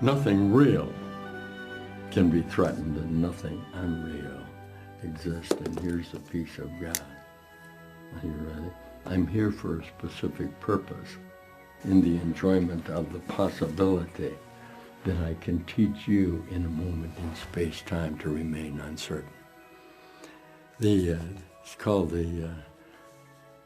Nothing real can be threatened and nothing unreal exists. And here's the peace of God. Are you ready? I'm here for a specific purpose, in the enjoyment of the possibility that I can teach you in a moment in space-time to remain uncertain. It's called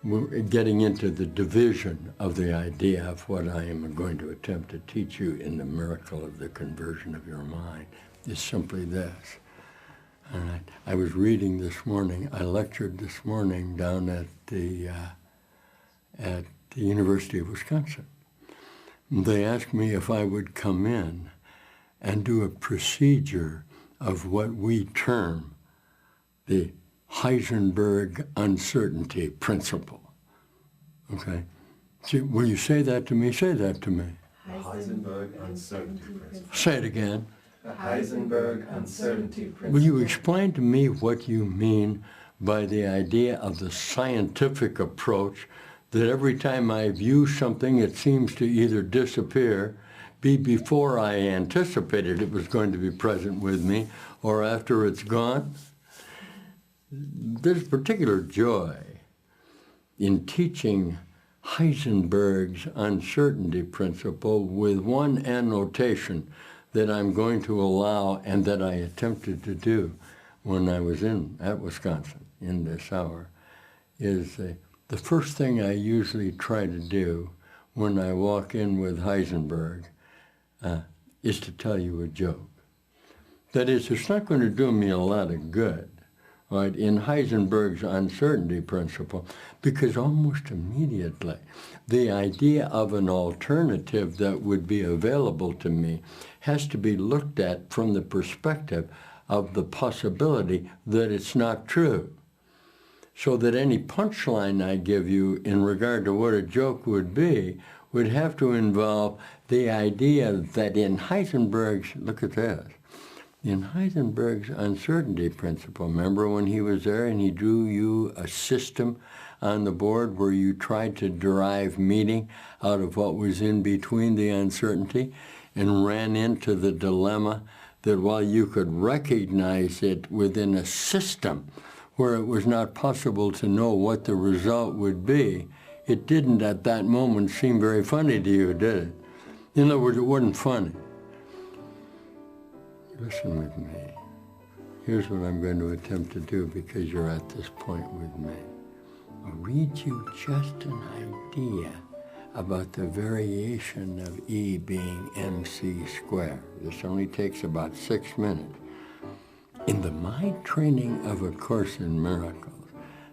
we're getting into the division of the idea of what I am going to attempt to teach you in the miracle of the conversion of your mind is simply this. All right. I was reading this morning, I lectured this morning down at the University of Wisconsin. They asked me if I would come in and do a procedure of what we term the Heisenberg uncertainty principle. Okay? See, will you say that to me? Say that to me. Heisenberg uncertainty principle. Say it again. The Heisenberg uncertainty principle. Will you explain to me what you mean by the idea of the scientific approach that every time I view something, it seems to either disappear, be before I anticipated it was going to be present with me, or after it's gone? There's particular joy in teaching Heisenberg's uncertainty principle with one annotation that I'm going to allow and that I attempted to do when I was at Wisconsin in this hour, is the first thing I usually try to do when I walk in with Heisenberg is to tell you a joke. That is, it's not going to do me a lot of good, right, in Heisenberg's uncertainty principle, because almost immediately the idea of an alternative that would be available to me has to be looked at from the perspective of the possibility that it's not true. So that any punchline I give you in regard to what a joke would have to involve the idea that in Heisenberg's, look at this, in Heisenberg's uncertainty principle, remember when he was there and he drew you a system on the board where you tried to derive meaning out of what was in between the uncertainty and ran into the dilemma that while you could recognize it within a system where it was not possible to know what the result would be, it didn't at that moment seem very funny to you, did it? In other words, it wasn't funny. Listen with me. Here's what I'm going to attempt to do because you're at this point with me. I'll read you just an idea about the variation of E being mc squared. This only takes about 6 minutes. In the mind training of A Course in Miracles,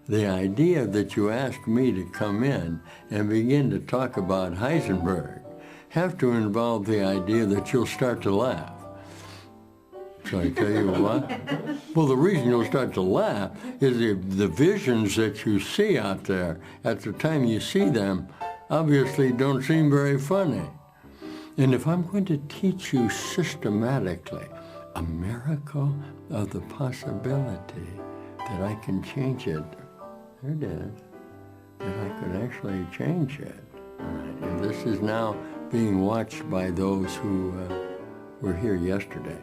the idea that you ask me to come in and begin to talk about Heisenberg have to involve the idea that you'll start to laugh. Shall I tell you what? Well, the reason you'll start to laugh is the visions that you see out there at the time you see them obviously don't seem very funny. And if I'm going to teach you systematically a miracle of the possibility that I can change it, there it is, that I could actually change it. Right? And this is now being watched by those who were here yesterday,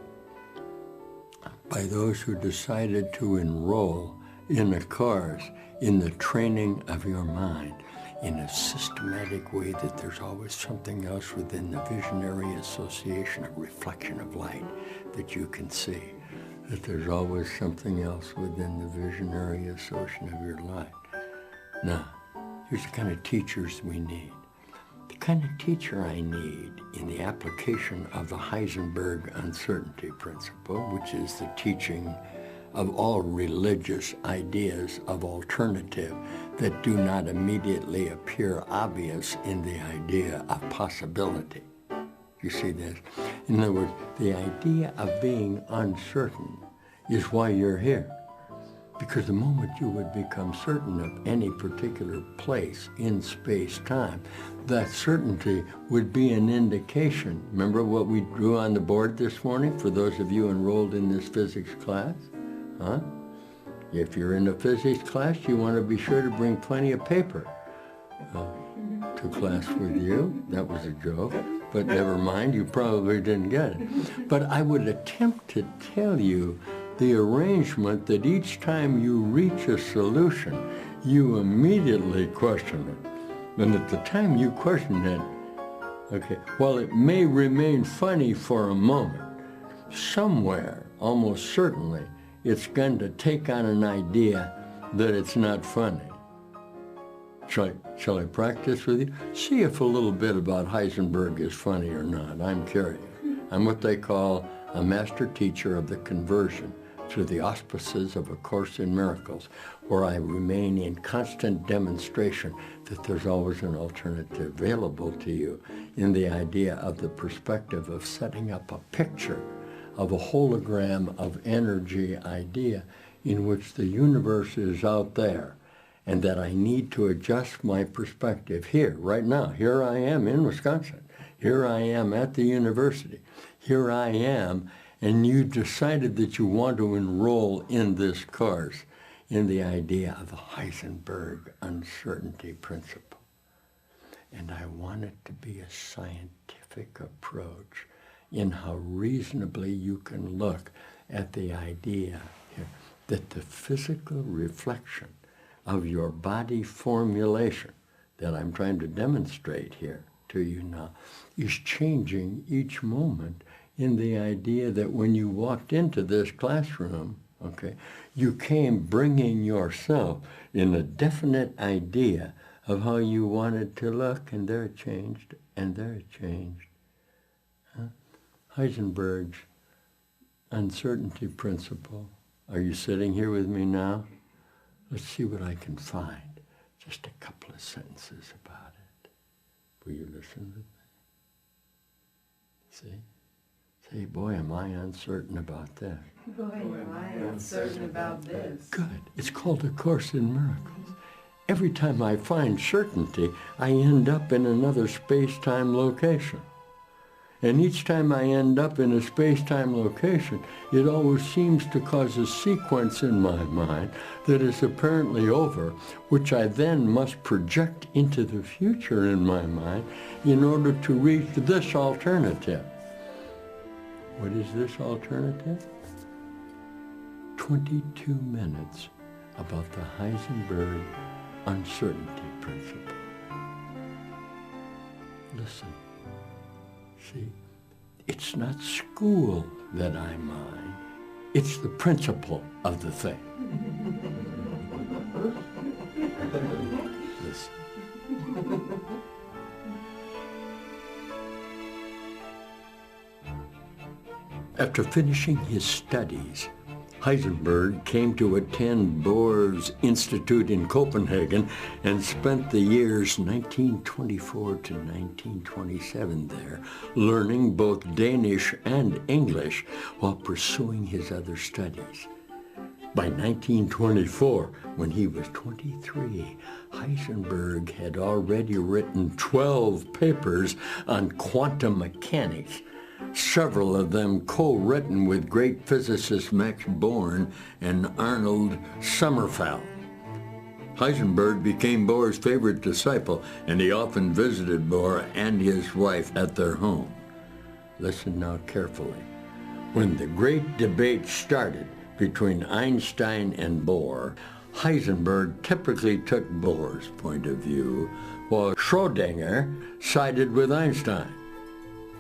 by those who decided to enroll in a course in the training of your mind in a systematic way, that there's always something else within the visionary association, a reflection of light that you can see, that there's always something else within the visionary association of your life. Now, here's the kind of teachers we need. The kind of teacher I need in the application of the Heisenberg uncertainty principle, which is the teaching of all religious ideas of alternative that do not immediately appear obvious in the idea of possibility. You see this? In other words, the idea of being uncertain is why you're here. Because the moment you would become certain of any particular place in space-time, that certainty would be an indication. Remember what we drew on the board this morning for those of you enrolled in this physics class? Huh? If you're in a physics class, you want to be sure to bring plenty of paper to class with you. That was a joke. but never mind, you probably didn't get it. But I would attempt to tell you the arrangement that each time you reach a solution, you immediately question it. And at the time you question it, okay, while it may remain funny for a moment, somewhere, almost certainly, it's going to take on an idea that it's not funny. Shall I practice with you? See if a little bit about Heisenberg is funny or not. I'm curious. I'm what they call a master teacher of the conversion through the auspices of A Course in Miracles, where I remain in constant demonstration that there's always an alternative available to you in the idea of the perspective of setting up a picture of a hologram of energy idea in which the universe is out there, and that I need to adjust my perspective here, right now. Here I am in Wisconsin. Here I am at the university. Here I am, and you decided that you want to enroll in this course in the idea of the Heisenberg uncertainty principle. And I want it to be a scientific approach in how reasonably you can look at the idea here that the physical reflection of your body formulation that I'm trying to demonstrate here to you now is changing each moment in the idea that when you walked into this classroom, okay, you came bringing yourself in a definite idea of how you wanted to look, and there it changed, and there it changed. Heisenberg's uncertainty principle. Are you sitting here with me now? Let's see what I can find. Just a couple of sentences about it. Will you listen with me? See? Say, boy, am I uncertain about this. Boy, am I uncertain about this. Good. It's called A Course in Miracles. Every time I find certainty, I end up in another space-time location. And each time I end up in a space-time location, it always seems to cause a sequence in my mind that is apparently over, which I then must project into the future in my mind in order to reach this alternative. What is this alternative? 22 minutes about the Heisenberg uncertainty principle. Listen. See, it's not school that I mind. It's the principle of the thing. Listen. After finishing his studies, Heisenberg came to attend Bohr's Institute in Copenhagen and spent the years 1924 to 1927 there, learning both Danish and English while pursuing his other studies. By 1924, when he was 23, Heisenberg had already written 12 papers on quantum mechanics, several of them co-written with great physicists Max Born and Arnold Sommerfeld. Heisenberg became Bohr's favorite disciple, and he often visited Bohr and his wife at their home. Listen now carefully. When the great debate started between Einstein and Bohr, Heisenberg typically took Bohr's point of view, while Schrödinger sided with Einstein.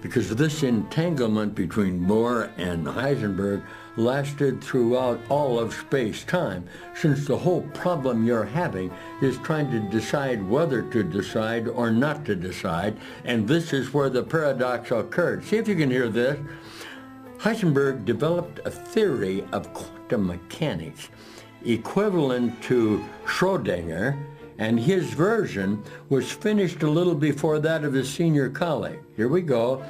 Because this entanglement between Bohr and Heisenberg lasted throughout all of space-time, since the whole problem you're having is trying to decide whether to decide or not to decide, and this is where the paradox occurred. See if you can hear this. Heisenberg developed a theory of quantum mechanics equivalent to Schrödinger, and his version was finished a little before that of his senior colleague. Here we go.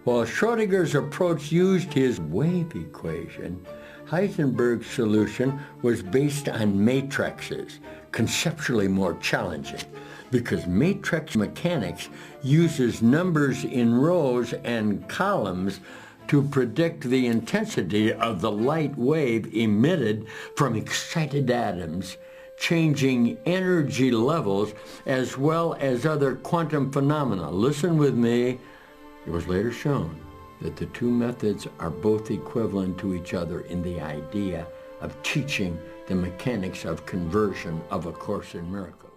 While Schrödinger's approach used his wave equation, Heisenberg's solution was based on matrices, conceptually more challenging, because matrix mechanics uses numbers in rows and columns to predict the intensity of the light wave emitted from excited atoms, changing energy levels as well as other quantum phenomena. Listen with me. It was later shown that the two methods are both equivalent to each other in the idea of teaching the mechanics of conversion of A Course in Miracles.